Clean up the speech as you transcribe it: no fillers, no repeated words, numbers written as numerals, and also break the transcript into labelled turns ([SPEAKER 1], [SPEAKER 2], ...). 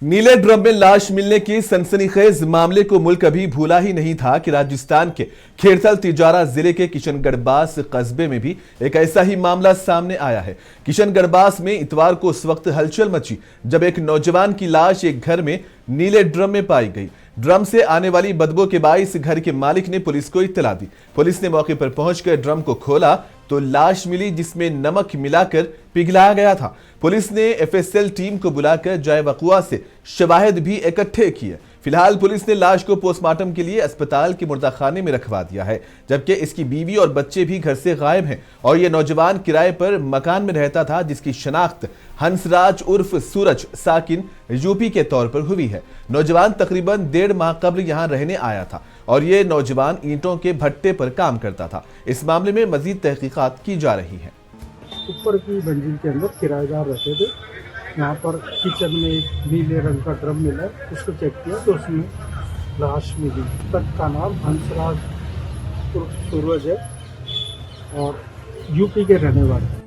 [SPEAKER 1] नीले ड्रम में लाश मिलने की सनसनीखेज मामले को मुल्क अभी भूला ही नहीं था कि राजस्थान के खेरथल तिजारा जिले के किशनगढ़बास कस्बे में भी एक ऐसा ही मामला सामने आया है। किशनगढ़बास में इतवार को उस वक्त हलचल मची जब एक नौजवान की लाश एक घर में नीले ड्रम में पाई गई। ड्रम से आने वाली बदबू के बाइस घर के मालिक ने पुलिस को इत्तला दी। पुलिस ने मौके पर पहुंचकर ड्रम को खोला तो लाश मिली जिसमें नमक मिलाकर पिघलाया गया था। पुलिस ने एफएसएल टीम को बुलाकर जाए वक़ुआ से शवाहिद भी इकट्ठे किए। फिलहाल पुलिस ने लाश को पोस्टमार्टम के लिए अस्पताल के मुर्दाखाने में रखवा दिया है, जबकि इसकी बीवी और बच्चे भी घर से गायब हैं और यह नौजवान किराए पर मकान में रहता था, जिसकी शनाख्त हंसराज उर्फ सूरज साकिन यूपी के तौर पर हुई है। नौजवान तकरीबन 1.5 माह कब्ल यहां रहने आया था और ये नौजवान ईंटों के भट्टे पर काम करता था। इस मामले में मजीद तहकीकात की जा रही है।
[SPEAKER 2] ऊपर की मंजिल के अंदर किराएदार रहते थे। यहाँ पर किचन में एक नीले रंग का ड्रम मिला, उसको चेक किया तो उसमें लाश मिली। तक का नाम हंसराज उर्फ सूरज है और यूपी के रहने वाले हैं।